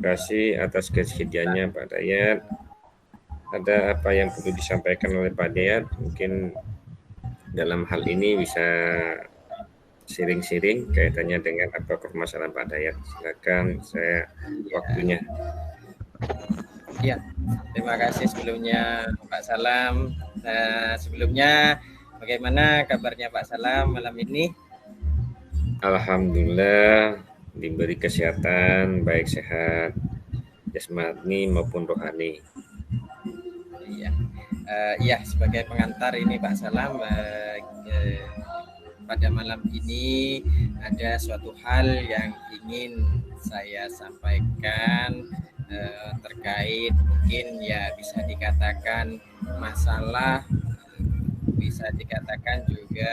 kasih atas kesediaannya Pak Dayat. Ada apa yang perlu disampaikan oleh Pak Dayat? Mungkin dalam hal ini bisa sharing-sharing kaitannya dengan apa permasalahan Pak Dayat. Silakan, saya waktunya. Ya, terima kasih sebelumnya Pak Salam. Sebelumnya bagaimana kabarnya Pak Salam malam ini? Alhamdulillah diberi kesehatan, baik sehat jasmani maupun rohani. Iya, sebagai pengantar ini Pak Salam, pada malam ini ada suatu hal yang ingin saya sampaikan terkait mungkin ya bisa dikatakan masalah, bisa dikatakan juga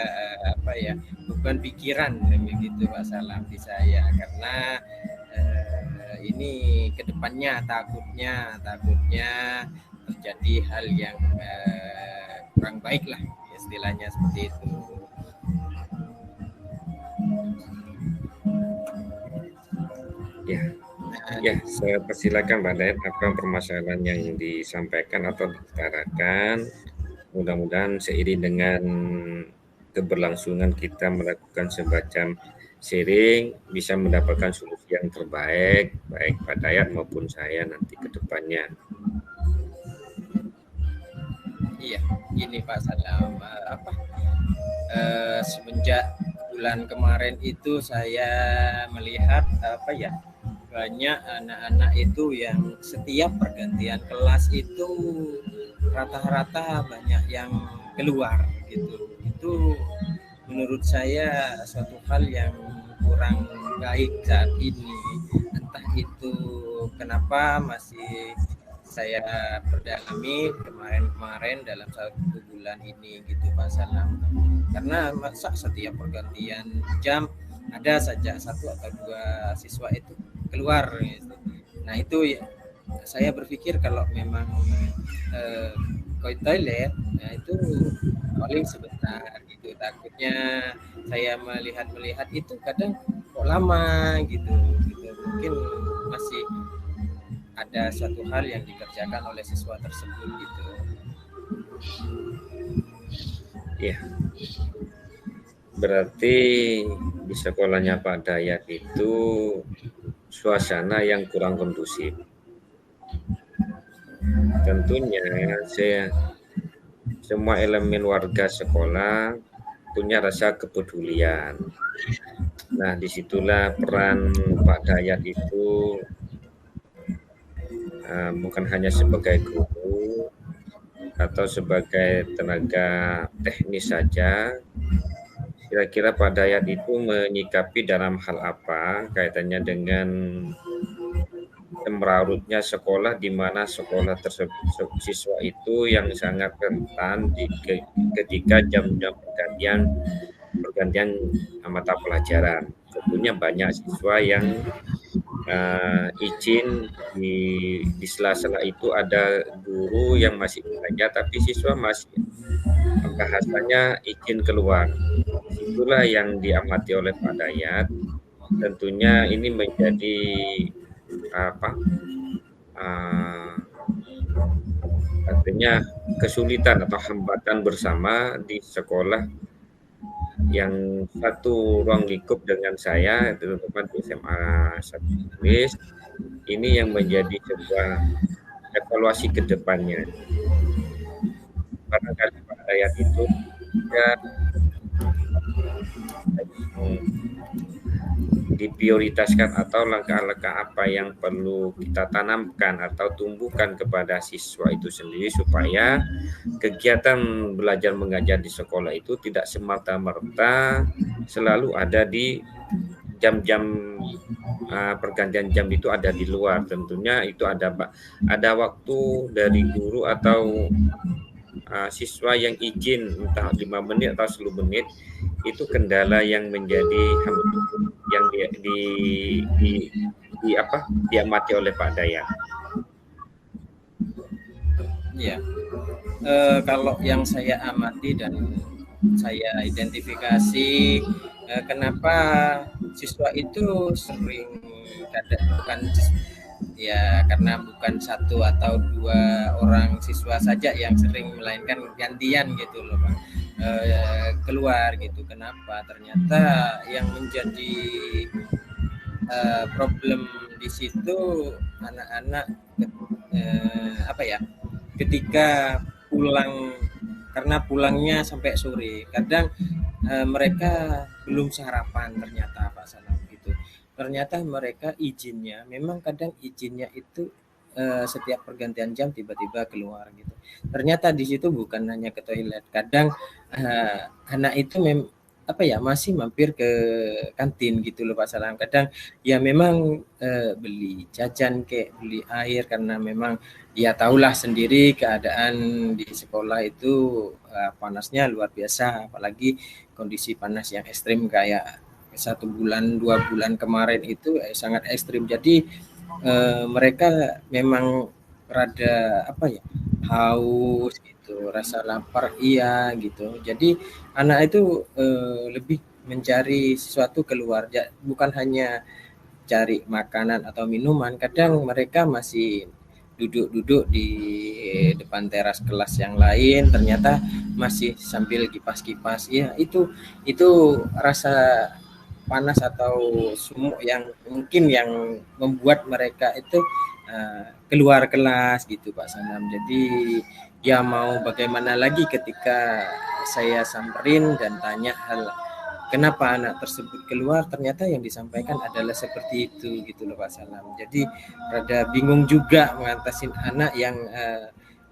beban pikiran begitu Pak Salam di saya, karena ini kedepannya takutnya terjadi hal yang kurang baik lah, istilahnya seperti itu. Ya, saya persilakan Pak Dayat apa permasalahan yang disampaikan atau diutarakan. Mudah-mudahan seiring dengan keberlangsungan kita melakukan semacam sharing bisa mendapatkan solusi yang terbaik, baik Pak Dayat maupun saya nanti ke depannya. Iya, gini Pak Salam, semenjak bulan kemarin itu saya melihat banyak anak-anak itu yang setiap pergantian kelas itu rata-rata banyak yang keluar gitu. Itu menurut saya suatu hal yang kurang baik saat ini. Entah itu kenapa masih saya perdalami kemarin dalam 1 bulan ini gitu Pak Salam. Karena masa setiap pergantian jam ada saja 1 atau 2 siswa itu keluar gitu. Nah itu ya, saya berpikir kalau memang ke toilet, nah itu paling sebentar gitu. Takutnya saya melihat itu kadang kok lama gitu. Mungkin masih ada suatu hal yang dikerjakan oleh siswa tersebut gitu. Ya, berarti di sekolahnya Pak Dayat itu suasana yang kurang kondusif. Tentunya semua elemen warga sekolah punya rasa kepedulian. Nah, disitulah peran Pak Dayat itu bukan hanya sebagai guru atau sebagai tenaga teknis saja. Kira-kira Pak Dayat itu menyikapi dalam hal apa kaitannya dengan semrawutnya sekolah, di mana sekolah tersebut siswa itu yang sangat rentan ketika jam-jam pergantian mata pelajaran. Tentunya banyak siswa yang izin di sela-sela itu ada guru yang masih belajar, tapi siswa masih bahasanya izin keluar. Itulah yang diamati oleh Pak Dayat. Tentunya ini menjadi artinya kesulitan atau hambatan bersama di sekolah yang satu ruang lingkup dengan saya, teman-teman di SMA 1 Inggris. Ini yang menjadi sebuah evaluasi ke depannya. Barangkali Pak Dayat itu ya diprioritaskan atau langkah-langkah apa yang perlu kita tanamkan atau tumbuhkan kepada siswa itu sendiri supaya kegiatan belajar mengajar di sekolah itu tidak semata-merta selalu ada di jam-jam pergantian jam itu ada di luar. Tentunya itu ada waktu dari guru atau siswa yang izin entah 5 menit atau 10 menit, itu kendala yang menjadi yang diamati oleh Pak Dayat. Ya, kalau yang saya amati dan saya identifikasi kenapa siswa itu sering ya karena bukan satu atau dua orang siswa saja yang sering, melainkan gantian gitu loh Pak, keluar gitu. Kenapa? Ternyata yang menjadi problem di situ anak-anak apa ya, ketika pulang, karena pulangnya sampai sore, kadang mereka belum sarapan ternyata Pak Salam gitu. Ternyata mereka izinnya, memang kadang izinnya itu setiap pergantian jam tiba-tiba keluar gitu. Ternyata di situ bukan hanya ke toilet, kadang anak itu apa ya, masih mampir ke kantin gitu loh Pak Salam. Kadang ya memang beli jajan kayak beli air, karena memang ya tahulah sendiri keadaan di sekolah itu panasnya luar biasa, apalagi kondisi panas yang ekstrim kayak 1 bulan 2 bulan kemarin itu sangat ekstrim. Jadi mereka memang rada apa ya, haus gitu, rasa lapar iya gitu. Jadi anak itu lebih mencari sesuatu keluar, bukan hanya cari makanan atau minuman, kadang mereka masih duduk-duduk di depan teras kelas yang lain, ternyata masih sambil kipas-kipas. Ya itu rasa panas atau sumuk yang mungkin yang membuat mereka itu keluar kelas gitu Pak Sanam. Jadi ya mau bagaimana lagi ketika saya samperin dan tanya hal kenapa anak tersebut keluar, ternyata yang disampaikan adalah seperti itu gitu loh Pak Salam. Jadi rada bingung juga mengatasi anak yang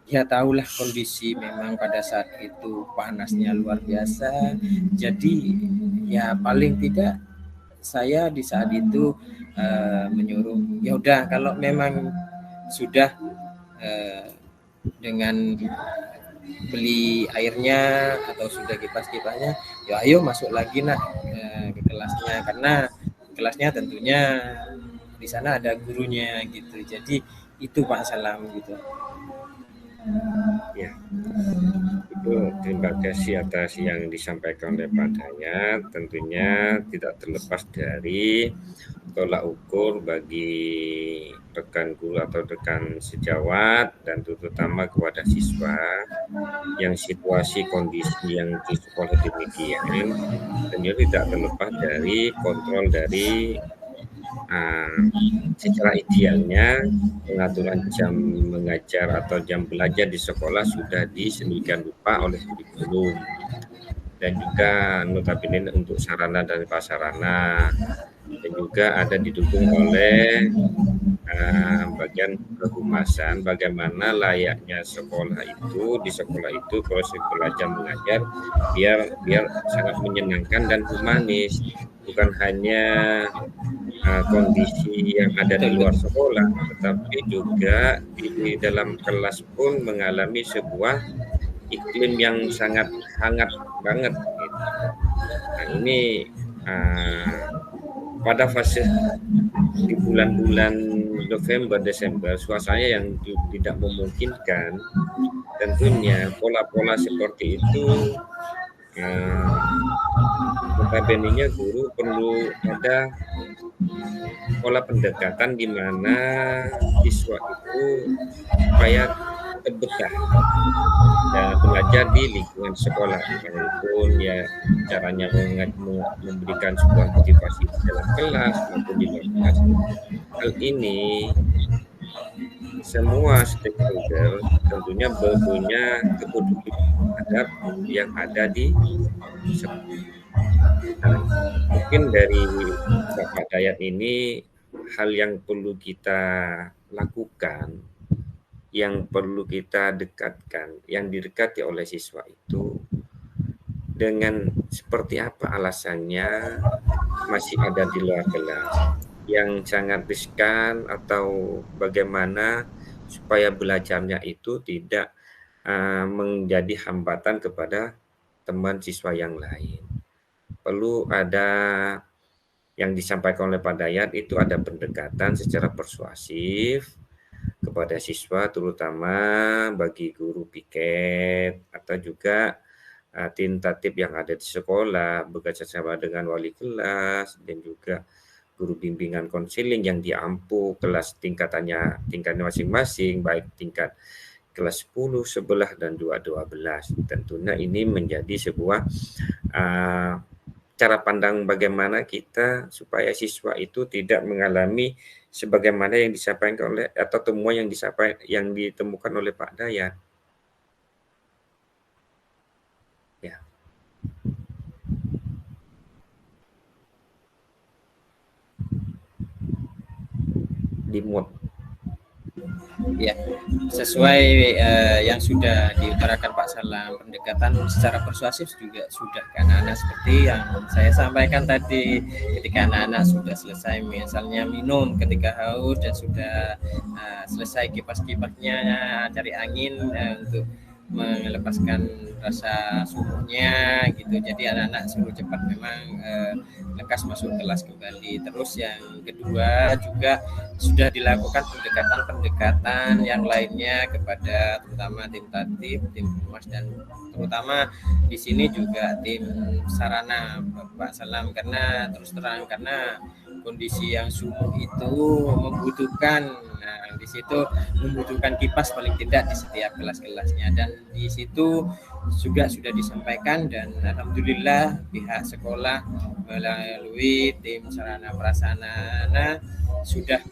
ya tahulah kondisi memang pada saat itu panasnya luar biasa. Jadi ya paling tidak saya di saat itu menyuruh ya udah, kalau memang sudah dengan beli airnya atau sudah kipas-kipasnya, ya ayo masuk lagi nak ke kelasnya, karena kelasnya tentunya di sana ada gurunya gitu. Jadi itu Pak Salam gitu. Ya, itu terima kasih atas yang disampaikan oleh Pak Dayat. Tentunya tidak terlepas dari tolak ukur bagi rekan guru atau rekan sejawat dan terutama kepada siswa yang situasi kondisi yang di sekolah demikian, tentunya tidak terlepas dari kontrol dari secara idealnya pengaturan jam mengajar atau jam belajar di sekolah sudah sedemikian rupa oleh kurikulum dan juga notabene untuk sarana dan prasarana, dan juga ada didukung oleh bagian kehumasan bagaimana layaknya sekolah itu, di sekolah itu proses belajar mengajar biar sangat menyenangkan dan humanis, bukan hanya kondisi yang ada di luar sekolah, tetapi juga di dalam kelas pun mengalami sebuah iklim yang sangat hangat banget gitu. Nah ini pada fase di bulan-bulan November Desember suasananya yang tidak memungkinkan, tentunya pola-pola seperti itu notabene-nya guru perlu ada pola pendekatan di mana siswa itu supaya betah dan belajar di lingkungan sekolah, walaupun ya caranya memberikan sebuah motivasi di dalam kelas maupun di luar kelas. Hal ini semua stakeholder tentunya punya kepedulian terhadap yang ada di sekolah. Nah, mungkin dari Bapak Dayat ini hal yang perlu kita lakukan, yang perlu kita dekatkan, yang didekati oleh siswa itu dengan seperti apa alasannya masih ada di luar kelas, yang sangat riskan atau bagaimana supaya belajarnya itu tidak menjadi hambatan kepada teman siswa yang lain. Perlu ada yang disampaikan oleh Pak Dayat itu ada pendekatan secara persuasif kepada siswa, terutama bagi guru piket atau juga tim tatib yang ada di sekolah, bekerja sama dengan wali kelas dan juga guru bimbingan konseling yang diampu kelas tingkatnya masing-masing, baik tingkat kelas 10, 11, dan 12. Tentunya ini menjadi sebuah cara pandang bagaimana kita supaya siswa itu tidak mengalami sebagaimana yang disampaikan oleh atau temuan yang ditemukan oleh Pak Dayat. Ya. Di mood. Ya, sesuai yang sudah diutarakan Pak Salam, pendekatan secara persuasif juga sudah ke anak-anak seperti yang saya sampaikan tadi. Ketika anak-anak sudah selesai misalnya minum ketika haus dan sudah selesai kipas-kipasnya cari angin untuk melepaskan rasa sumuhnya gitu. Jadi anak-anak suruh cepat memang lekas masuk kelas kembali. Terus yang kedua juga sudah dilakukan pendekatan yang lainnya kepada terutama tim tatib, tim humas, dan terutama di sini juga tim sarana Pak Salam, karena terus terang karena kondisi yang sumuh itu membutuhkan di situ membutuhkan kipas paling tidak di setiap kelas-kelasnya, dan di situ juga sudah disampaikan dan alhamdulillah pihak sekolah melalui tim sarana prasarana sudah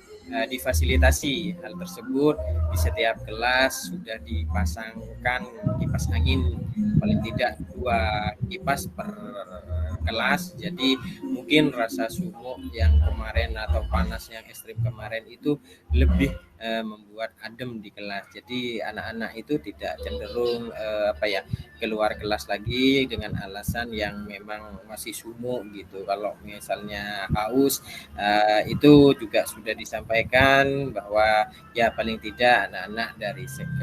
difasilitasi hal tersebut. Di setiap kelas sudah dipasangkan kipas angin paling tidak 2 kipas per kelas. Jadi mungkin rasa sumuk yang kemarin atau panas yang ekstrim kemarin itu lebih membuat adem di kelas. Jadi anak-anak itu tidak cenderung keluar kelas lagi dengan alasan yang memang masih sumuk gitu. Kalau misalnya haus itu juga sudah disampaikan bahwa ya paling tidak anak-anak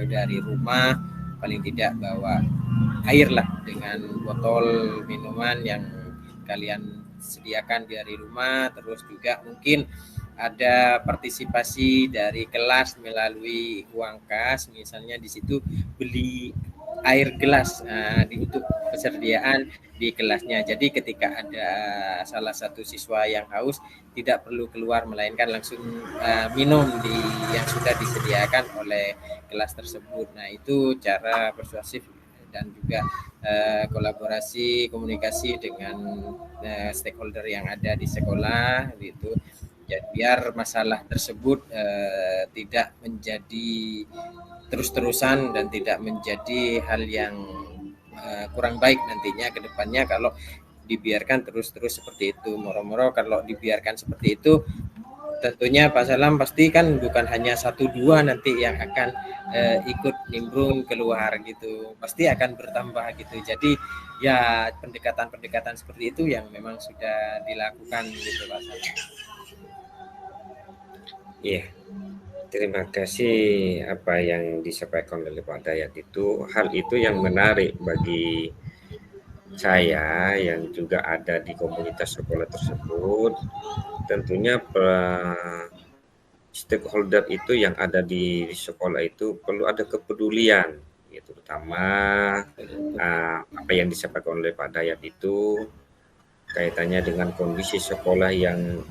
dari rumah paling tidak bawa air lah dengan botol minuman yang kalian sediakan dari rumah. Terus juga mungkin ada partisipasi dari kelas melalui uang kas, misalnya di situ beli air gelas untuk persediaan di kelasnya. Jadi ketika ada salah satu siswa yang haus tidak perlu keluar melainkan langsung minum yang sudah disediakan oleh kelas tersebut. Nah, itu cara persuasif dan juga kolaborasi komunikasi dengan stakeholder yang ada di sekolah gitu. Ya, biar masalah tersebut tidak menjadi terus-terusan dan tidak menjadi hal yang kurang baik nantinya ke depannya kalau dibiarkan terus-terus seperti itu. Moro-moro kalau dibiarkan seperti itu tentunya Pak Salam pasti kan bukan hanya 1-2 nanti yang akan ikut nimbrung keluar gitu, pasti akan bertambah gitu. Jadi ya pendekatan-pendekatan seperti itu yang memang sudah dilakukan gitu Pak Salam. Iya, terima kasih apa yang disampaikan oleh Pak Dayat itu. Hal itu yang menarik bagi saya yang juga ada di komunitas sekolah tersebut. Tentunya stakeholder itu yang ada di sekolah itu perlu ada kepedulian, terutama apa yang disampaikan oleh Pak Dayat itu kaitannya dengan kondisi sekolah yang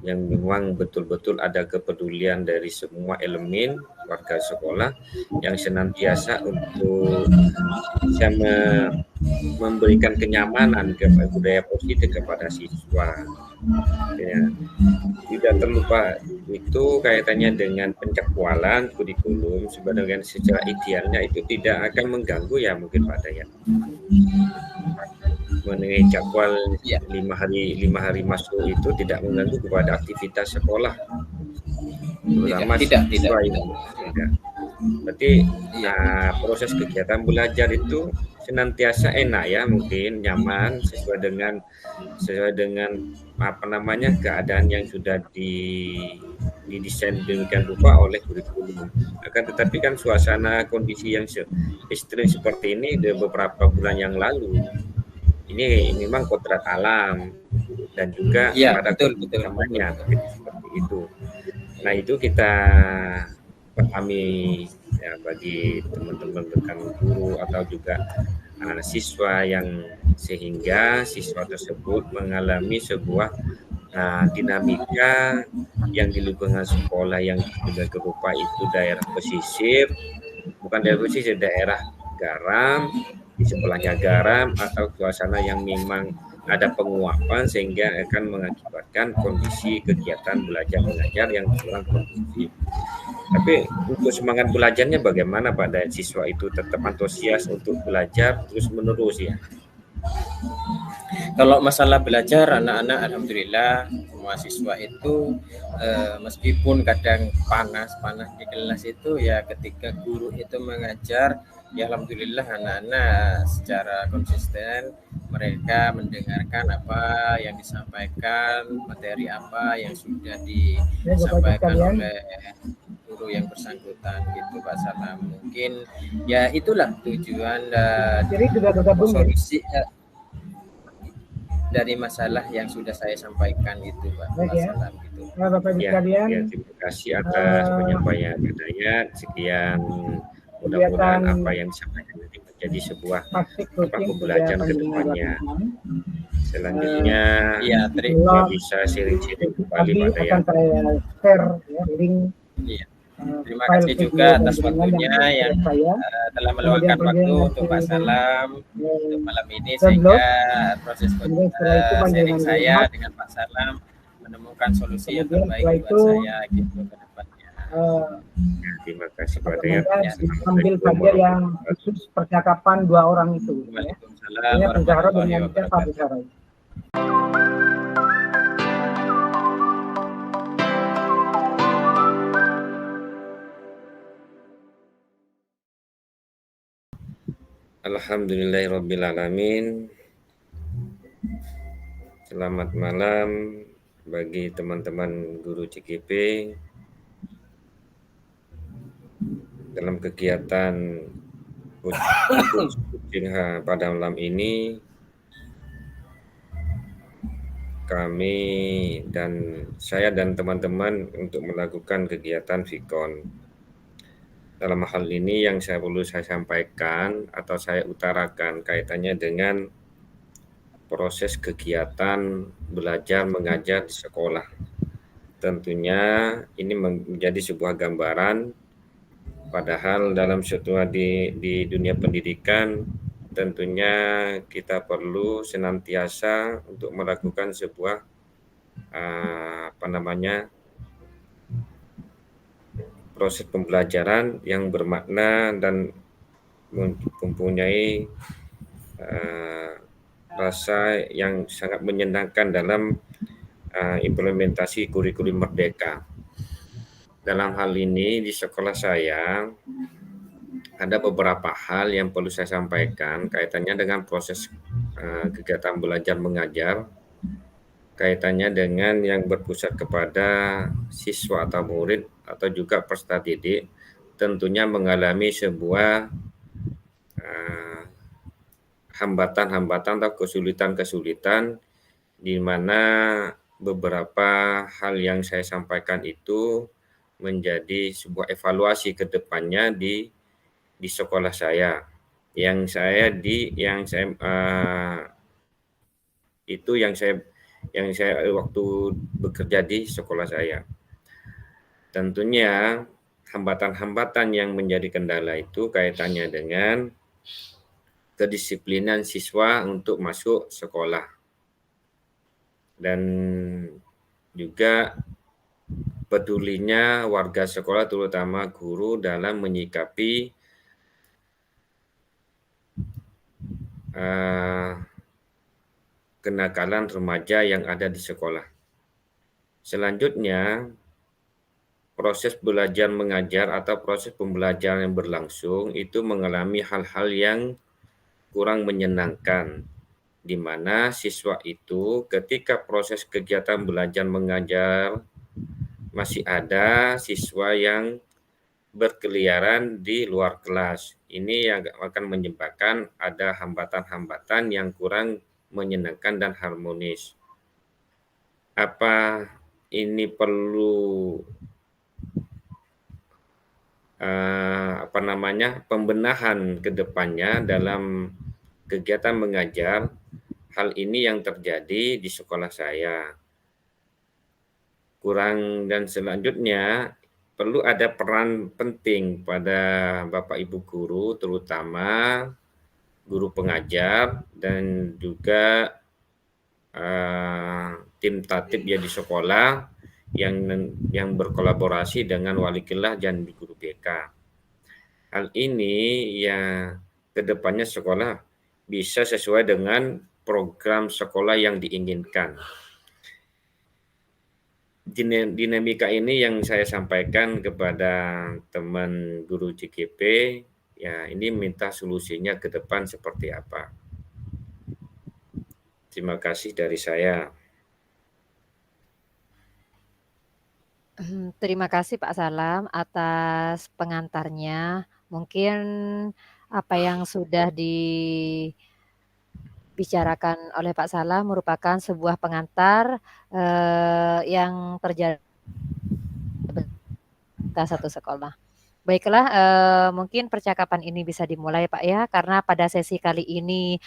memang betul-betul ada kepedulian dari semua elemen warga sekolah yang senantiasa untuk bisa memberikan kenyamanan budaya positif kepada siswa. Ya. Tidak terlupa itu kaitannya dengan pencakwalan kurikulum sebenarnya secara idealnya itu tidak akan mengganggu ya mungkin Pak Dayat. Mengenai jadwal 5 hari masuk itu tidak mengganggu kepada aktivitas sekolah, terutama tidak. Berarti proses kegiatan belajar itu senantiasa enak ya, mungkin nyaman sesuai dengan keadaan yang sudah didesain demikian rupa oleh kurikulum. Akan tetapi kan suasana kondisi yang ekstrim seperti ini di beberapa bulan yang lalu ini memang kodrat alam dan juga pada namanya seperti itu. Nah, itu kita pahami ya bagi teman-teman rekan guru atau juga siswa yang sehingga siswa tersebut mengalami sebuah dinamika yang di lingkungan sekolah yang sedemikian rupa itu daerah pesisir, bukan daerah pesisir, daerah garam, di sebelahnya garam, atau suasana yang memang ada penguapan sehingga akan mengakibatkan kondisi kegiatan belajar mengajar yang kurang kondusif. Tapi untuk semangat belajarnya bagaimana Pak, dan siswa itu tetap antusias untuk belajar terus menerus ya? Kalau masalah belajar, anak-anak alhamdulillah semua siswa itu meskipun kadang panas di kelas itu, ya ketika guru itu mengajar, ya alhamdulillah anak-anak secara konsisten mereka mendengarkan apa yang disampaikan, materi apa yang sudah disampaikan oleh guru yang bersangkutan gitu Pak Salam. Mungkin ya itulah tujuan dan solusi dari masalah yang sudah saya sampaikan itu Pak Salam gitu. Bapak Ibu sekalian, terima kasih atas penyampaian Hidayat. Sekian, mudah-mudahan apa yang disampaikan nanti menjadi sebuah pembelajaran ke depannya. Selanjutnya kita bisa sharing-sharing kembali Pak Dayat. Akan saya share ya, link. Terima kasih juga atas waktunya yang telah meluangkan waktu untuk Pak Salam untuk malam ini, sehingga proses sharing saya dengan Pak Salam menemukan solusi yang terbaik buat saya gitu ke depannya. Terima kasih Pak Dayat. Ambil saja yang khusus percakapan dua orang itu. Waalaikumsalam warahmatullahi wabarakatuh. Alhamdulillahirrabbilalamin. Selamat malam bagi teman-teman guru CGP dalam kegiatan pada malam ini. Kami dan saya dan teman-teman untuk melakukan kegiatan Vikon. Dalam hal ini yang perlu saya sampaikan atau saya utarakan kaitannya dengan proses kegiatan belajar mengajar di sekolah. Tentunya ini menjadi sebuah gambaran, padahal dalam di dunia pendidikan tentunya kita perlu senantiasa untuk melakukan sebuah proses pembelajaran yang bermakna dan mempunyai rasa yang sangat menyenangkan dalam implementasi kurikulum merdeka. Dalam hal ini di sekolah saya ada beberapa hal yang perlu saya sampaikan kaitannya dengan proses kegiatan belajar mengajar, kaitannya dengan yang berpusat kepada siswa atau murid atau juga peserta didik, tentunya mengalami sebuah hambatan-hambatan atau kesulitan-kesulitan, di mana beberapa hal yang saya sampaikan itu menjadi sebuah evaluasi ke depannya di sekolah saya. Yang saya waktu bekerja di sekolah saya. Tentunya hambatan-hambatan yang menjadi kendala itu kaitannya dengan kedisiplinan siswa untuk masuk sekolah. Dan juga pedulinya warga sekolah terutama guru dalam menyikapi kenakalan remaja yang ada di sekolah. Selanjutnya, proses belajar mengajar atau proses pembelajaran yang berlangsung itu mengalami hal-hal yang kurang menyenangkan, di mana siswa itu ketika proses kegiatan belajar mengajar masih ada siswa yang berkeliaran di luar kelas. Ini yang akan menyebabkan ada hambatan-hambatan yang kurang menyenangkan dan harmonis. Apa ini perlu pembenahan ke depannya dalam kegiatan mengajar? Hal ini yang terjadi di sekolah saya. kurang, dan selanjutnya perlu ada peran penting pada Bapak Ibu guru, terutama guru pengajar dan juga tim tatib ya di sekolah yang berkolaborasi dengan wali kelas dan guru BK. Hal ini ya kedepannya sekolah bisa sesuai dengan program sekolah yang diinginkan. Dinamika ini yang saya sampaikan kepada teman guru JGP, ya ini minta solusinya ke depan seperti apa. Terima kasih dari saya. Terima kasih Pak Salam atas pengantarnya. Mungkin apa yang sudah dibicarakan oleh Pak Salam merupakan sebuah pengantar yang terjadi satu sekolah. Baiklah, mungkin percakapan ini bisa dimulai Pak ya, karena pada sesi kali ini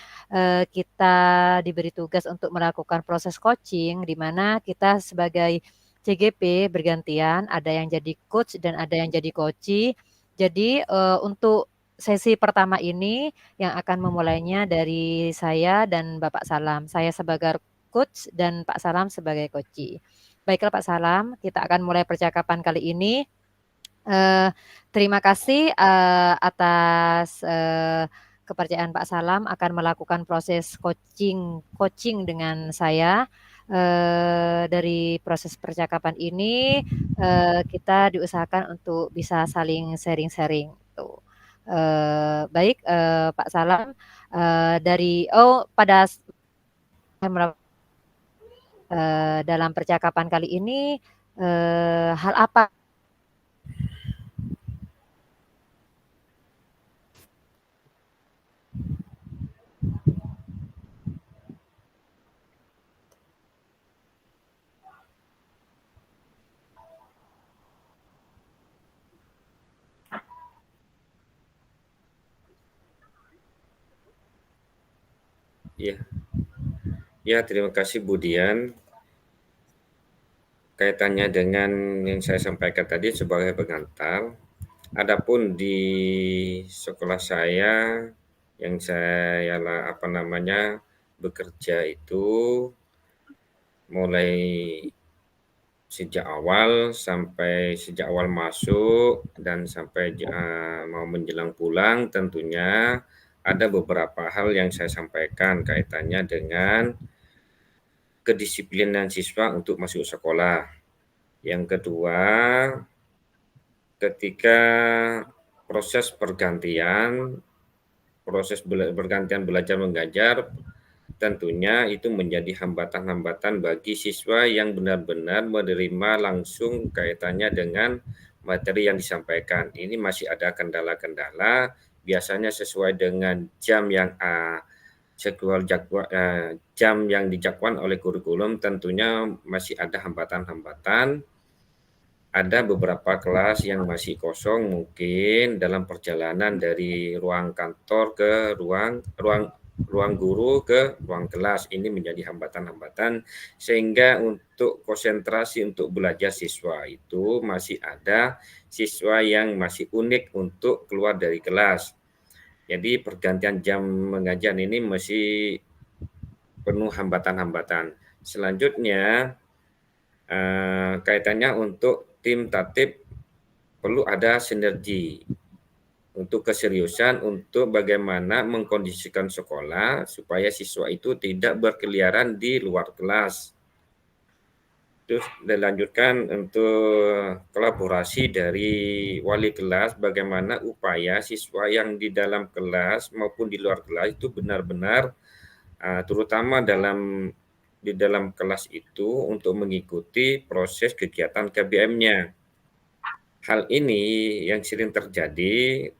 kita diberi tugas untuk melakukan proses coaching, di mana kita sebagai CGP bergantian, ada yang jadi coach dan ada yang jadi coachee. Jadi untuk sesi pertama ini yang akan memulainya dari saya dan Bapak Salam. Saya sebagai coach dan Pak Salam sebagai coachee. Baiklah Pak Salam, kita akan mulai percakapan kali ini. Terima kasih atas kepercayaan Pak Salam akan melakukan proses coaching dengan saya. Dari proses percakapan ini kita diusahakan untuk bisa saling sharing-sharing. Tuh. Baik, Pak Salam pada dalam percakapan kali ini hal apa Ya, terima kasih Bu Dian. Kaitannya dengan yang saya sampaikan tadi sebagai pengantar, adapun di sekolah saya yang saya bekerja itu mulai sejak awal masuk dan sampai mau menjelang pulang, tentunya ada beberapa hal yang saya sampaikan kaitannya dengan kedisiplinan siswa untuk masuk sekolah. Yang kedua, ketika proses pergantian belajar mengajar, tentunya itu menjadi hambatan-hambatan bagi siswa yang benar-benar menerima langsung kaitannya dengan materi yang disampaikan. Ini masih ada kendala-kendala, biasanya sesuai dengan jam yang dijadwalkan oleh kurikulum, tentunya masih ada hambatan-hambatan. Ada beberapa kelas yang masih kosong, mungkin dalam perjalanan dari ruang kantor ke ruang guru ke ruang kelas. Ini menjadi hambatan-hambatan sehingga untuk konsentrasi untuk belajar siswa itu masih ada siswa yang masih unik untuk keluar dari kelas. Jadi pergantian jam mengajar ini masih penuh hambatan-hambatan. Selanjutnya kaitannya untuk tim tatib perlu ada sinergi untuk keseriusan untuk bagaimana mengkondisikan sekolah supaya siswa itu tidak berkeliaran di luar kelas. Terus dilanjutkan untuk kolaborasi dari wali kelas, bagaimana upaya siswa yang di dalam kelas maupun di luar kelas itu benar-benar terutama di dalam kelas itu untuk mengikuti proses kegiatan KBM-nya. Hal ini yang sering terjadi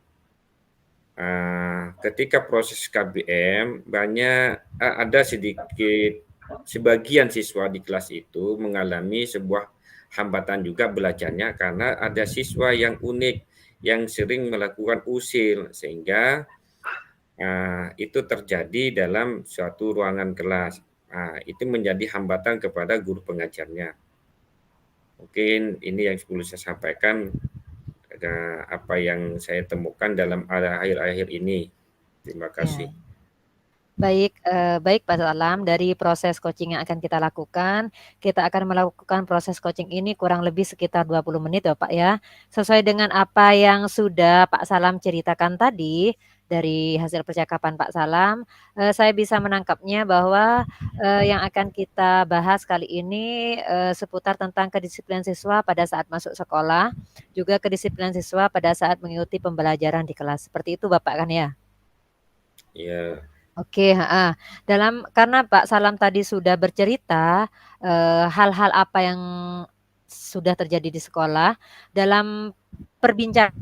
ketika proses KBM ada sebagian siswa di kelas itu mengalami sebuah hambatan juga belajarnya karena ada siswa yang unik yang sering melakukan usil sehingga itu terjadi dalam suatu ruangan kelas. Itu menjadi hambatan kepada guru pengajarnya. Mungkin ini yang perlu saya sampaikan, apa yang saya temukan dalam akhir-akhir ini. Terima kasih. Ya. Baik Pak Salam, dari proses coaching yang akan kita lakukan, kita akan melakukan proses coaching ini kurang lebih sekitar 20 menit ya Pak ya. Sesuai dengan apa yang sudah Pak Salam ceritakan tadi, dari hasil percakapan Pak Salam, saya bisa menangkapnya bahwa, yang akan kita bahas kali ini, seputar tentang kedisiplinan siswa pada saat masuk sekolah, juga kedisiplinan siswa pada saat mengikuti pembelajaran di kelas. Seperti itu Bapak kan ya? Ya, Oke, heeh. Karena Pak Salam tadi sudah bercerita, hal-hal apa yang sudah terjadi di sekolah, dalam perbincangan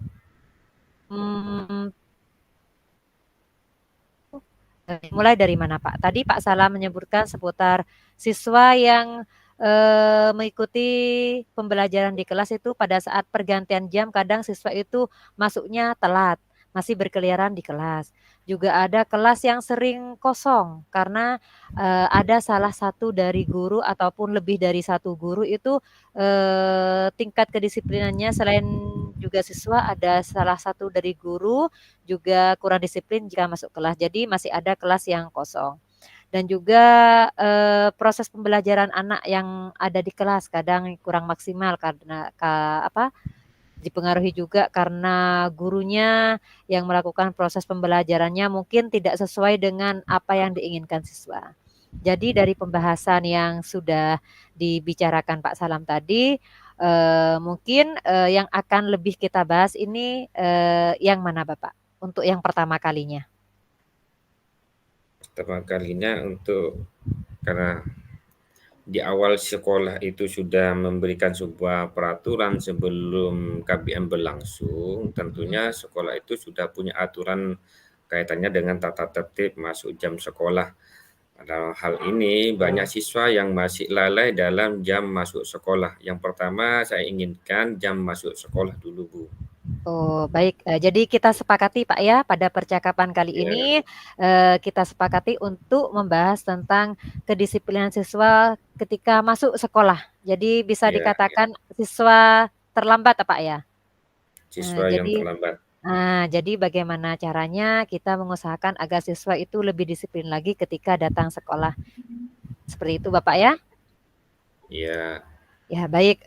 mulai dari mana Pak? Tadi Pak Salam menyebutkan seputar siswa yang, mengikuti pembelajaran di kelas itu pada saat pergantian jam kadang siswa itu masuknya telat, masih berkeliaran di kelas. Juga ada kelas yang sering kosong karena, ada salah satu dari guru ataupun lebih dari satu guru itu, tingkat kedisiplinannya selain juga siswa, ada salah satu dari guru juga kurang disiplin jika masuk kelas. Jadi masih ada kelas yang kosong. Dan juga, proses pembelajaran anak yang ada di kelas kadang kurang maksimal karena dipengaruhi juga karena gurunya yang melakukan proses pembelajarannya mungkin tidak sesuai dengan apa yang diinginkan siswa. Jadi dari pembahasan yang sudah dibicarakan Pak Salam tadi, mungkin, yang akan lebih kita bahas ini, yang mana Bapak? Untuk yang pertama kalinya. pertama kalinya karena di awal sekolah itu sudah memberikan sebuah peraturan sebelum KBM berlangsung, tentunya sekolah itu sudah punya aturan kaitannya dengan tata tertib masuk jam sekolah. Dalam hal ini banyak siswa yang masih lalai dalam jam masuk sekolah. Yang pertama saya inginkan jam masuk sekolah dulu, Bu. Oh, baik, jadi kita sepakati Pak ya, pada percakapan kali Ya, ini, kita sepakati untuk membahas tentang kedisiplinan siswa ketika masuk sekolah. Jadi bisa ya, dikatakan siswa terlambat ya Pak ya? siswa yang Jadi terlambat. jadi bagaimana caranya kita mengusahakan agar siswa itu lebih disiplin lagi ketika datang sekolah. Seperti itu Bapak ya? Ya, Ya baik,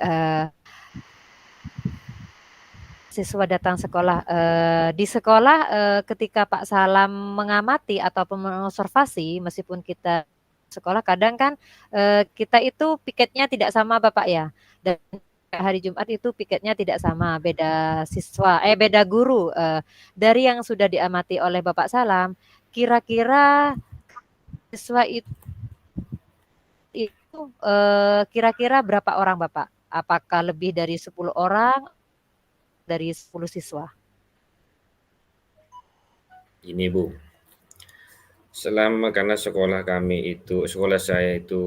siswa datang sekolah, di sekolah, ketika Pak Salam mengamati ataupun mengobservasi meskipun kita sekolah kadang kan, kita itu piketnya tidak sama Bapak ya, dan hari Jumat itu piketnya tidak sama, beda guru, dari yang sudah diamati oleh Bapak Salam, kira-kira siswa itu, kira-kira berapa orang Bapak? Apakah lebih dari 10 orang, dari 10 siswa? ini Bu. Karena sekolah saya itu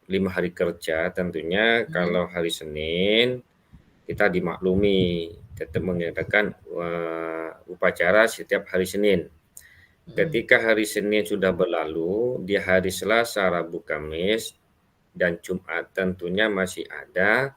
5 hari kerja, tentunya kalau hari Senin kita dimaklumi tetap mengadakan upacara setiap hari Senin. Ketika hari Senin sudah berlalu, di hari Selasa, Rabu, Kamis, dan Jumat tentunya masih ada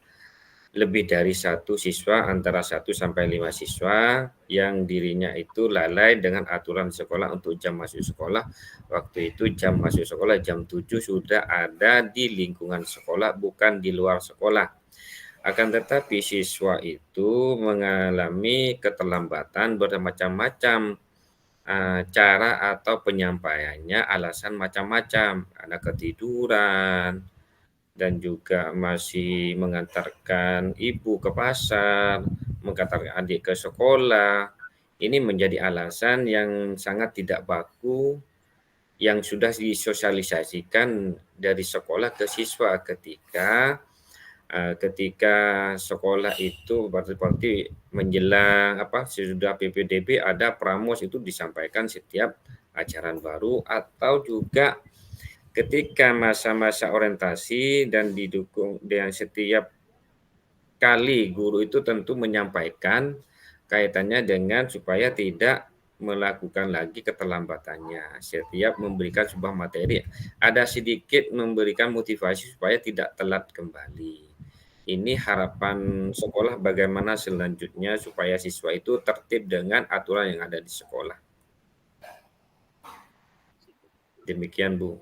lebih dari satu siswa, antara 1 sampai 5 siswa yang dirinya itu lalai dengan aturan sekolah untuk jam masuk sekolah. Waktu itu jam masuk sekolah jam 7 sudah ada di lingkungan sekolah, bukan di luar sekolah. Akan tetapi siswa itu mengalami keterlambatan bermacam-macam cara atau penyampaiannya, alasan macam-macam. Ada ketiduran, dan juga masih mengantarkan ibu ke pasar, mengantarkan adik ke sekolah. Ini menjadi alasan yang sangat tidak baku yang sudah disosialisasikan dari sekolah ke siswa ketika sekolah itu berarti menjelang sesudah PPDB ada pramos itu disampaikan setiap ajaran baru, atau juga ketika masa-masa orientasi dan didukung dengan setiap kali guru itu tentu menyampaikan kaitannya dengan supaya tidak melakukan lagi keterlambatannya. Setiap memberikan sebuah materi, ada sedikit memberikan motivasi supaya tidak telat kembali. Ini harapan sekolah bagaimana selanjutnya supaya siswa itu tertib dengan aturan yang ada di sekolah. Demikian, Bu.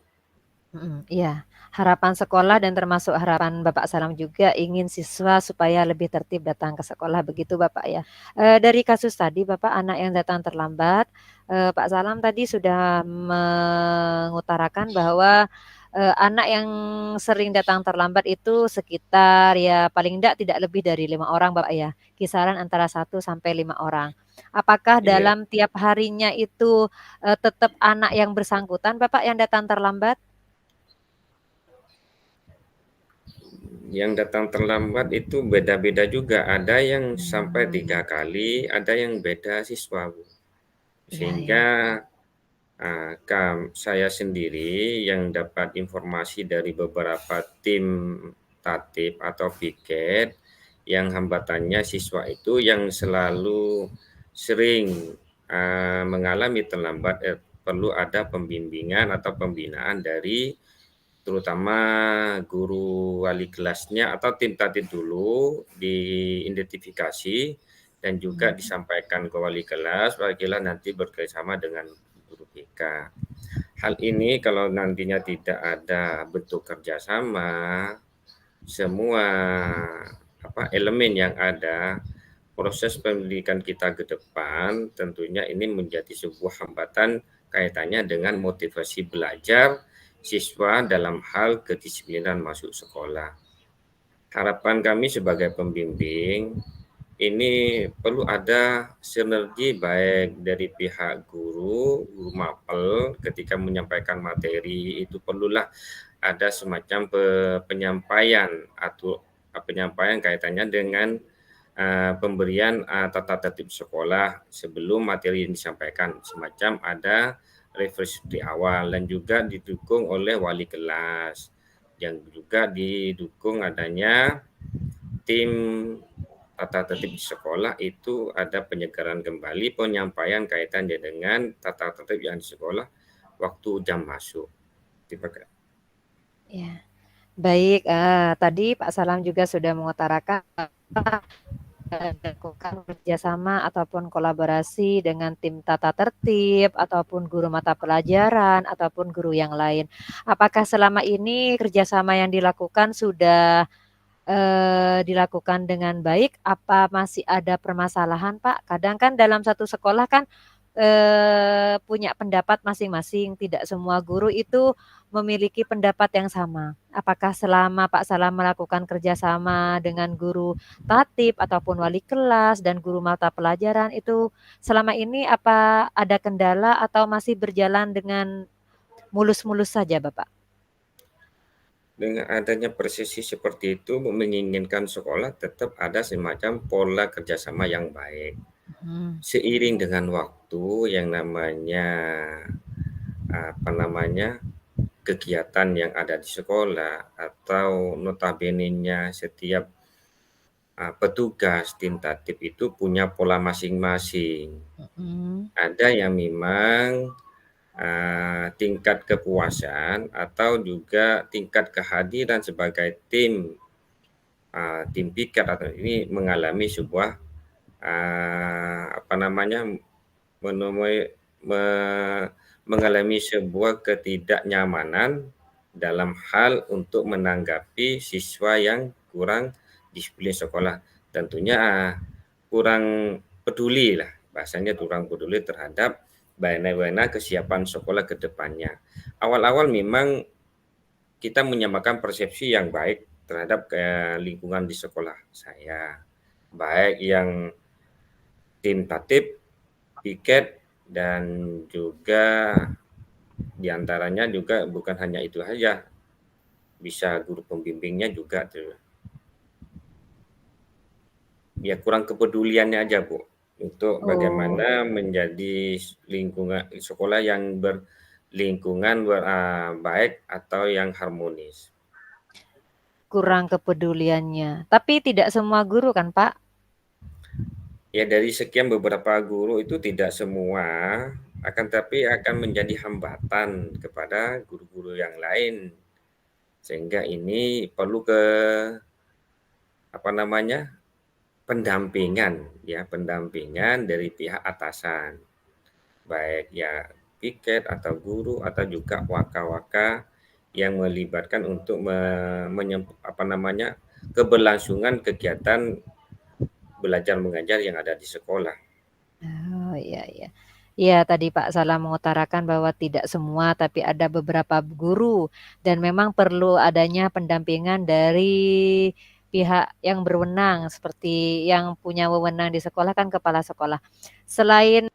Iya, harapan sekolah dan termasuk harapan Bapak Salam juga ingin siswa supaya lebih tertib datang ke sekolah, begitu Bapak ya. Dari kasus tadi Bapak anak yang datang terlambat, Pak Salam tadi sudah mengutarakan bahwa, anak yang sering datang terlambat itu sekitar ya paling tidak lebih dari 5 orang Bapak ya, kisaran antara 1 sampai 5 orang. Apakah Iya, dalam tiap harinya itu, tetap anak yang bersangkutan Bapak yang datang terlambat? yang datang terlambat itu beda-beda juga. Ada yang sampai 3 kali, ada yang beda siswa, Bu. Iya iya. Sehingga saya sendiri yang dapat informasi dari beberapa tim tatip atau piket yang hambatannya siswa itu yang selalu sering mengalami terlambat, perlu ada pembimbingan atau pembinaan dari terutama guru wali kelasnya atau tim tatip dulu diidentifikasi dan juga Mhm. disampaikan ke wali kelas nanti bekerjasama dengan guru BK. Hal ini kalau nantinya tidak ada bentuk kerjasama, semua elemen yang ada, proses pendidikan kita ke depan tentunya ini menjadi sebuah hambatan kaitannya dengan motivasi belajar siswa dalam hal kedisiplinan masuk sekolah. Harapan kami sebagai pembimbing ini perlu ada sinergi baik dari pihak guru mapel ketika menyampaikan materi itu perlulah ada semacam penyampaian atau penyampaian kaitannya dengan pemberian tata tertib sekolah sebelum materi yang disampaikan, semacam ada refresh di awal dan juga didukung oleh wali kelas yang juga didukung adanya tim tata tertib di sekolah itu ada penyegaran kembali penyampaian kaitannya dengan tata tertib yang di sekolah waktu jam masuk. Terima kasih. Iya. Baik, tadi Pak Salam juga sudah mengutarakan dilakukan kerjasama ataupun kolaborasi dengan tim tata tertib, ataupun guru mata pelajaran, ataupun guru yang lain. Apakah selama ini kerjasama yang dilakukan sudah, dilakukan dengan baik? Apa masih ada permasalahan, Pak? Kadang kan dalam satu sekolah kan, punya pendapat masing-masing, tidak semua guru itu memiliki pendapat yang sama. Apakah selama Pak Salam melakukan kerjasama dengan guru tatib ataupun wali kelas dan guru mata pelajaran itu selama ini apa ada kendala atau masih berjalan dengan mulus-mulus saja, Bapak? Dengan adanya persisi seperti itu menginginkan sekolah tetap ada semacam pola kerjasama yang baik. Mhm. Seiring dengan waktu yang namanya kegiatan yang ada di sekolah atau notabene-nya setiap petugas tim tatip itu punya pola masing-masing. Mhm. Ada yang memang tingkat kepuasan atau juga tingkat kehadiran sebagai tim piket atau ini mengalami sebuah menemui mengalami sebuah ketidaknyamanan dalam hal untuk menanggapi siswa yang kurang disiplin sekolah. Tentunya kurang peduli lah, bahasanya kurang peduli terhadap bagaimana kesiapan sekolah ke depannya. Awal-awal memang kita menyamakan persepsi yang baik terhadap lingkungan di sekolah saya. Baik yang tim tatip, piket, dan juga diantaranya juga bukan hanya itu saja, bisa guru pembimbingnya juga tuh. Ya kurang kepeduliannya aja Bu, untuk Oh, bagaimana menjadi lingkungan sekolah yang berlingkungan baik atau yang harmonis. kurang kepeduliannya. Tapi tidak semua guru kan, Pak? Ya dari sekian beberapa guru itu tidak semua, akan tapi akan menjadi hambatan kepada guru-guru yang lain. Sehingga ini perlu apa namanya, pendampingan ya, pendampingan dari pihak atasan, baik ya piket atau guru atau juga waka-waka yang melibatkan untuk apa namanya, keberlangsungan kegiatan belajar mengajar yang ada di sekolah. Oh, iya iya. Iya, tadi Pak Salam mengutarakan bahwa tidak semua, tapi ada beberapa guru dan memang perlu adanya pendampingan dari pihak yang berwenang, seperti yang punya wewenang di sekolah kan kepala sekolah. Selain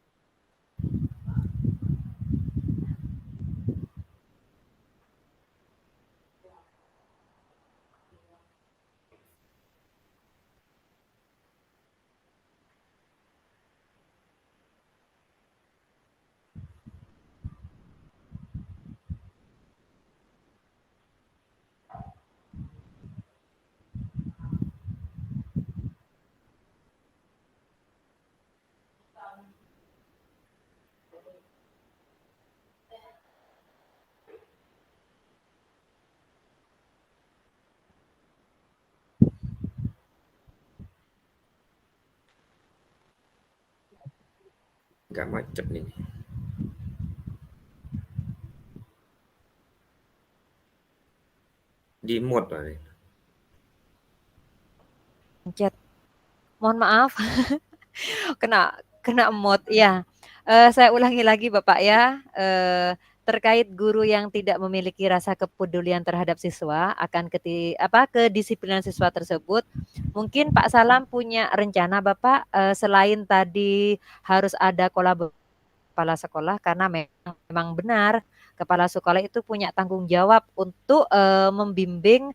Nggak macet nih. Di mode Pak. chat, mohon maaf. Kena kena mod, ya. Saya ulangi lagi Bapak ya, terkait guru yang tidak memiliki rasa kepedulian terhadap siswa akan kedisiplinan siswa tersebut, mungkin Pak Salam punya rencana Bapak, selain tadi harus ada kepala sekolah karena memang benar kepala sekolah itu punya tanggung jawab untuk, membimbing,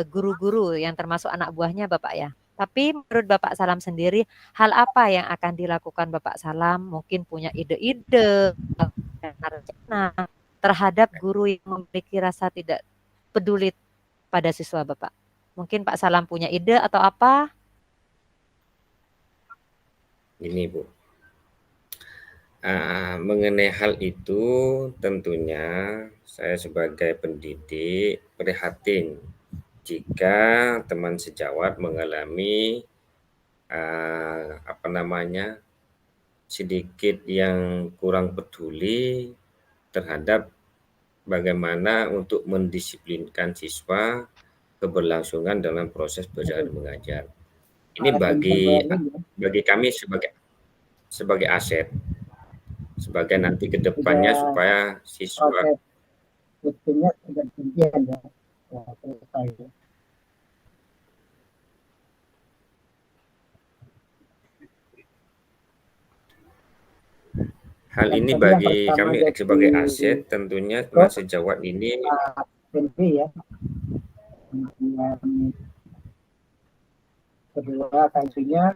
guru-guru yang termasuk anak buahnya Bapak ya. Tapi menurut Bapak Salam sendiri, hal apa yang akan dilakukan Bapak Salam? Mungkin punya ide-ide, rencana terhadap guru yang memiliki rasa tidak peduli pada siswa Bapak. Mungkin Pak Salam punya ide atau apa? Ini Bu, mengenai hal itu tentunya saya sebagai pendidik prihatin jika teman sejawat mengalami apa namanya, sedikit yang kurang peduli terhadap bagaimana untuk mendisiplinkan siswa keberlangsungan dalam proses belajar mengajar. Ini bagi kami sebagai aset, sebagai nanti ke depannya supaya siswa Buktinya sudah demikian ya. Ya, selesai. hal ini bagi kami sebagai aset tentunya teman sejawat ini ya. Yang kedua tentunya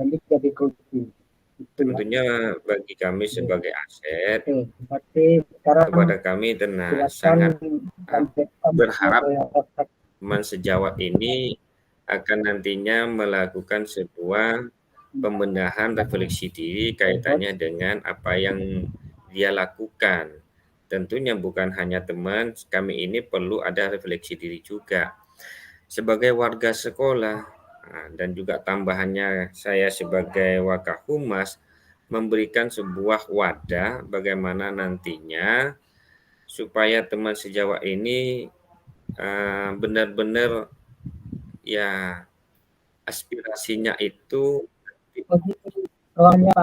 ini jadi kunci. Tentunya bagi kami sebagai aset, kepada kami sangat berharap teman sejawat ini akan nantinya melakukan sebuah pembenahan refleksi diri kaitannya dengan apa yang dia lakukan. Tentunya bukan hanya teman, kami ini perlu ada refleksi diri juga. Sebagai warga sekolah, dan juga tambahannya saya sebagai Wakahumas, memberikan sebuah wadah bagaimana nantinya supaya teman sejawat ini benar-benar ya aspirasinya itu supaya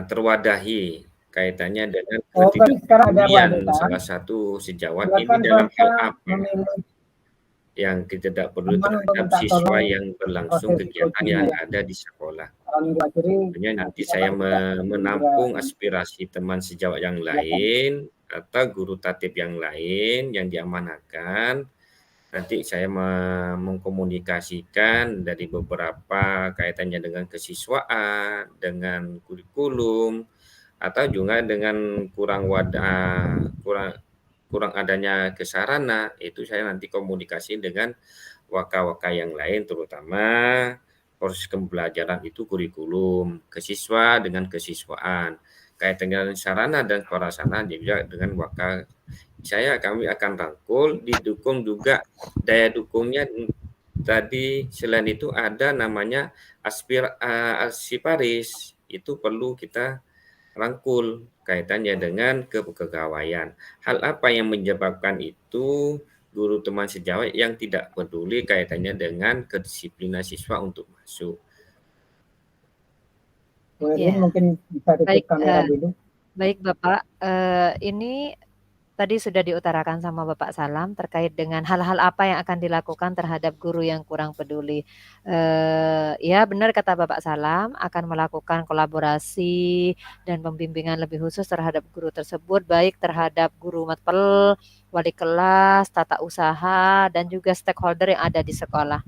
terwadahi kaitannya dengan ketidakpedulian salah satu sejawat ini dalam hal apa yang tidak perlu terhadap siswa yang berlangsung kegiatan yang ada di sekolah. Tentunya nanti saya menampung aspirasi teman sejawat yang lain atau guru tatib yang lain yang diamanahkan. Nanti saya mengkomunikasikan dari beberapa kaitannya dengan kesiswaan, dengan kurikulum, atau juga dengan kurang adanya kesarana, itu saya nanti komunikasi dengan waka-waka yang lain, terutama proses pembelajaran itu kurikulum, kesiswa dengan kesiswaan. kaitan dengan sarana dan prasarana juga dengan wakil kami akan rangkul, didukung juga daya dukungnya. Tadi selain itu ada namanya Asiparis, itu perlu kita rangkul kaitannya dengan kepegawaian. Hal apa yang menyebabkan itu guru teman sejawat yang tidak peduli kaitannya dengan kedisiplinan siswa untuk masuk. Ini mungkin bisa tutup Baik, kamera dulu. baik Bapak, ini tadi sudah diutarakan sama Bapak Salam terkait dengan hal-hal apa yang akan dilakukan terhadap guru yang kurang peduli. Ya benar kata Bapak Salam, akan melakukan kolaborasi dan pembimbingan lebih khusus terhadap guru tersebut, baik terhadap guru matpel, wali kelas, tata usaha, dan juga stakeholder yang ada di sekolah.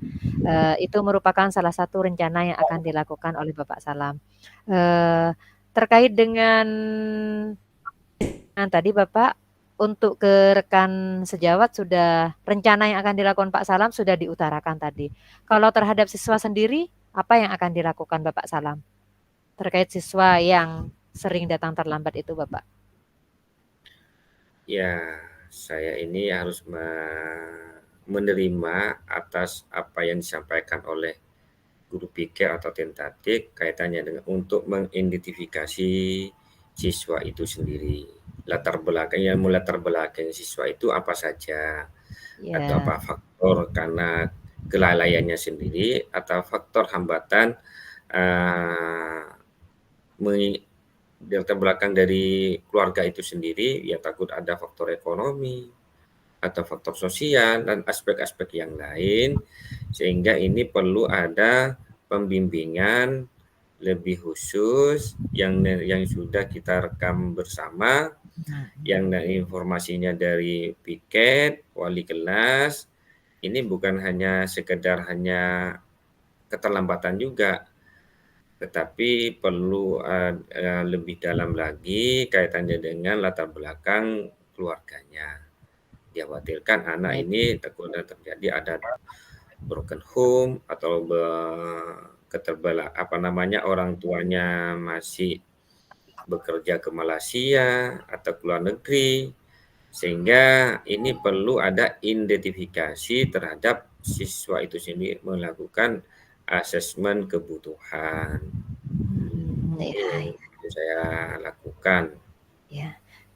Itu merupakan salah satu rencana yang akan dilakukan oleh Bapak Salam. Terkait dengan tadi Bapak, untuk ke rekan sejawat sudah rencana yang akan dilakukan Pak Salam sudah diutarakan tadi. Kalau terhadap siswa sendiri, apa yang akan dilakukan Bapak Salam? Terkait siswa yang sering datang terlambat itu Bapak. Ya, saya ini harus menerima atas apa yang disampaikan oleh guru pikir atau tentatif kaitannya dengan untuk mengidentifikasi siswa itu sendiri. Latar belakang siswa itu apa saja, atau apa faktor karena kelalaiannya sendiri atau faktor hambatan latar belakang dari keluarga itu sendiri, ya takut ada faktor ekonomi atau faktor sosial dan aspek-aspek yang lain, sehingga ini perlu ada pembimbingan lebih khusus yang sudah kita rekam bersama, yang informasinya dari piket, wali kelas. Ini bukan hanya sekedar hanya keterlambatan juga, tetapi perlu lebih dalam lagi kaitannya dengan latar belakang keluarganya. Dikhawatirkan anak ini takutnya terjadi ada broken home atau orang tuanya masih bekerja ke Malaysia atau ke luar negeri, sehingga ini perlu ada identifikasi terhadap siswa itu sendiri, melakukan asesmen kebutuhan. Itu saya lakukan.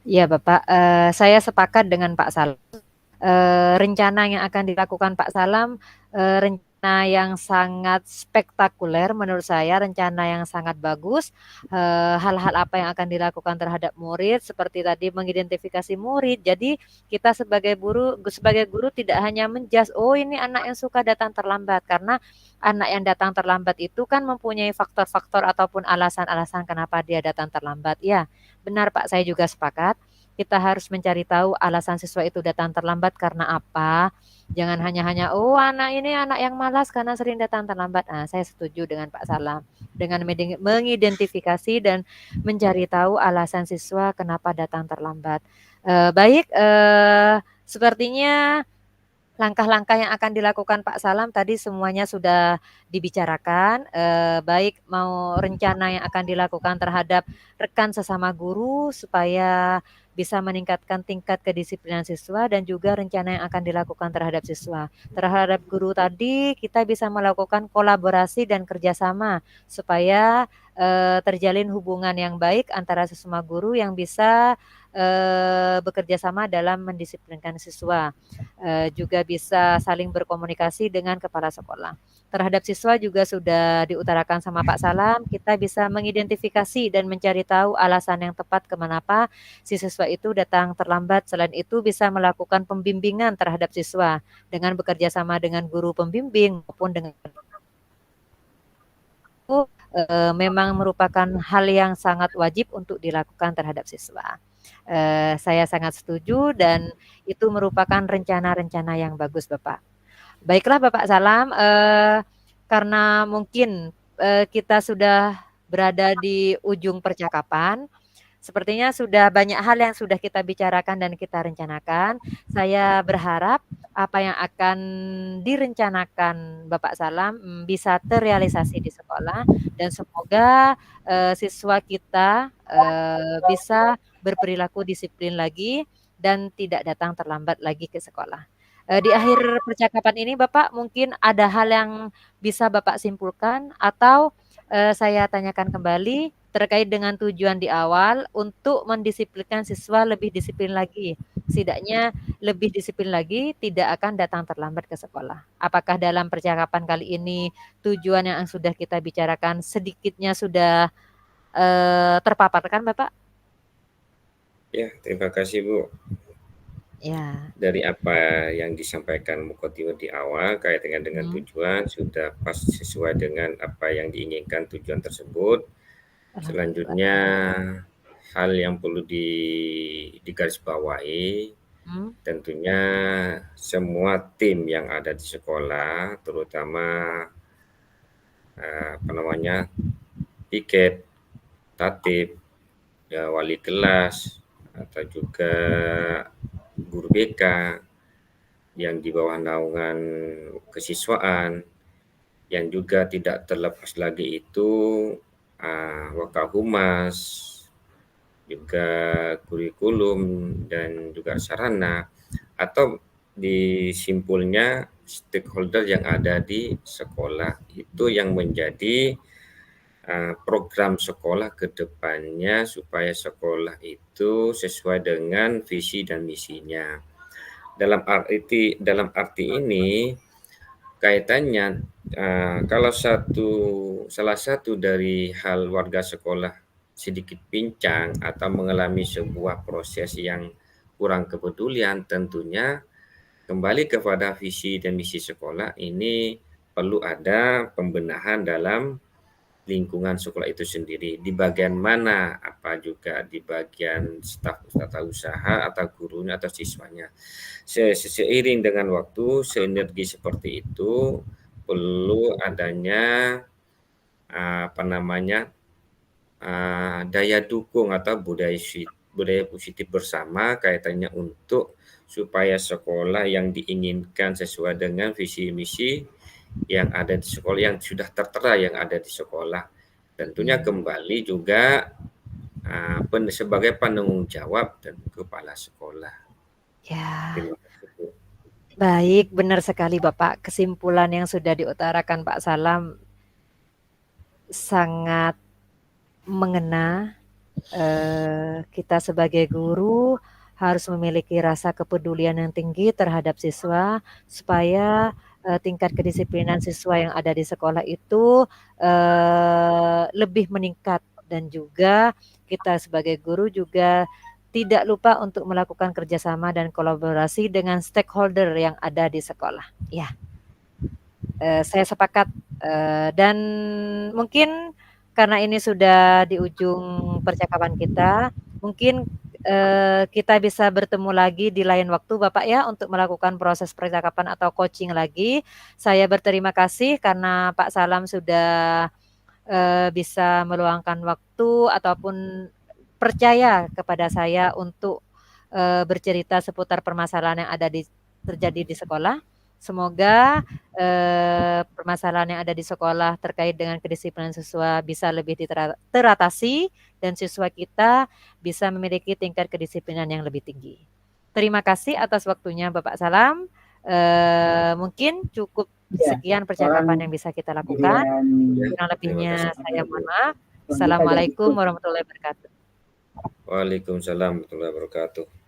Ya Bapak, saya sepakat dengan Pak Salam. Rencana yang akan dilakukan Pak Salam, rencana yang sangat spektakuler menurut saya, rencana yang sangat bagus. Hal-hal apa yang akan dilakukan terhadap murid seperti tadi mengidentifikasi murid. Jadi kita sebagai guru tidak hanya menjudge, oh ini anak yang suka datang terlambat, karena anak yang datang terlambat itu kan mempunyai faktor-faktor ataupun alasan-alasan kenapa dia datang terlambat. Ya, benar Pak, saya juga sepakat. Kita harus mencari tahu alasan siswa itu datang terlambat karena apa. Jangan hanya oh anak ini anak yang malas karena sering datang terlambat. Saya setuju dengan Pak Salam. Dengan mengidentifikasi dan mencari tahu alasan siswa kenapa datang terlambat. Baik, sepertinya langkah-langkah yang akan dilakukan Pak Salam tadi semuanya sudah dibicarakan, baik mau rencana yang akan dilakukan terhadap rekan sesama guru supaya bisa meningkatkan tingkat kedisiplinan siswa, dan juga rencana yang akan dilakukan terhadap siswa. Terhadap guru tadi kita bisa melakukan kolaborasi dan kerjasama supaya terjalin hubungan yang baik antara sesama guru yang bisa bekerja sama dalam mendisiplinkan siswa. Juga bisa saling berkomunikasi dengan kepala sekolah. Terhadap siswa juga sudah diutarakan sama Pak Salam, kita bisa mengidentifikasi dan mencari tahu alasan yang tepat kenapa si siswa itu datang terlambat. Selain itu bisa melakukan pembimbingan terhadap siswa dengan bekerja sama dengan guru pembimbing maupun dengan memang merupakan hal yang sangat wajib untuk dilakukan terhadap siswa. Saya sangat setuju dan itu merupakan rencana-rencana yang bagus Bapak. Baiklah Bapak Salam, karena mungkin kita sudah berada di ujung percakapan, Sepertinya sudah banyak hal yang sudah kita bicarakan dan kita rencanakan. Saya berharap apa yang akan direncanakan Bapak Salam bisa terrealisasi di sekolah dan semoga siswa kita bisa berperilaku disiplin lagi dan tidak datang terlambat lagi ke sekolah. Di akhir percakapan ini Bapak mungkin ada hal yang bisa Bapak simpulkan atau saya tanyakan kembali terkait dengan tujuan di awal untuk mendisiplinkan siswa lebih disiplin lagi. Setidaknya lebih disiplin lagi tidak akan datang terlambat ke sekolah. Apakah dalam percakapan kali ini tujuan yang sudah kita bicarakan sedikitnya sudah terpaparkan Bapak? Ya, terima kasih Bu. Ya. Dari apa yang disampaikan Mukotiwo di awal kaitan dengan tujuan sudah pas sesuai dengan apa yang diinginkan tujuan tersebut. Selanjutnya hal yang perlu digarisbawahi tentunya semua tim yang ada di sekolah, terutama piket, tatib, ya, wali kelas atau juga guru BK yang di bawah naungan kesiswaan, yang juga tidak terlepas lagi itu Wakahumas, juga kurikulum dan juga sarana, atau disimpulnya stakeholder yang ada di sekolah itu yang menjadi program sekolah ke depannya supaya sekolah itu sesuai dengan visi dan misinya. Dalam arti ini kaitannya kalau salah satu dari hal warga sekolah sedikit pincang atau mengalami sebuah proses yang kurang kepedulian, tentunya kembali kepada visi dan misi sekolah ini perlu ada pembenahan dalam lingkungan sekolah itu sendiri. Di bagian mana, apa juga di bagian staf tata usaha atau gurunya atau siswanya. Seiring dengan waktu, sinergi seperti itu perlu adanya daya dukung atau budaya positif bersama kaitannya untuk supaya sekolah yang diinginkan sesuai dengan visi misi yang ada di sekolah, yang sudah tertera yang ada di sekolah. Tentunya kembali juga sebagai penanggung jawab dan kepala sekolah. Ya. Terima kasih, Bu. Baik, benar sekali Bapak. Kesimpulan yang sudah diutarakan Pak Salam sangat mengena. Kita sebagai guru harus memiliki rasa kepedulian yang tinggi terhadap siswa supaya tingkat kedisiplinan siswa yang ada di sekolah itu lebih meningkat, dan juga kita sebagai guru juga tidak lupa untuk melakukan kerjasama dan kolaborasi dengan stakeholder yang ada di sekolah. Ya, saya sepakat dan mungkin karena ini sudah di ujung percakapan kita, mungkin kita bisa bertemu lagi di lain waktu Bapak ya untuk melakukan proses percakapan atau coaching lagi. Saya berterima kasih karena Pak Salam sudah bisa meluangkan waktu ataupun percaya kepada saya untuk bercerita seputar permasalahan yang terjadi di sekolah. Semoga permasalahan yang ada di sekolah terkait dengan kedisiplinan siswa bisa lebih teratasi dan siswa kita bisa memiliki tingkat kedisiplinan yang lebih tinggi. Terima kasih atas waktunya Bapak Salam. Mungkin cukup sekian percakapan yang bisa kita lakukan. Kurang lebihnya saya mohon maaf. Assalamualaikum warahmatullahi wabarakatuh. Waalaikumsalam warahmatullahi wabarakatuh.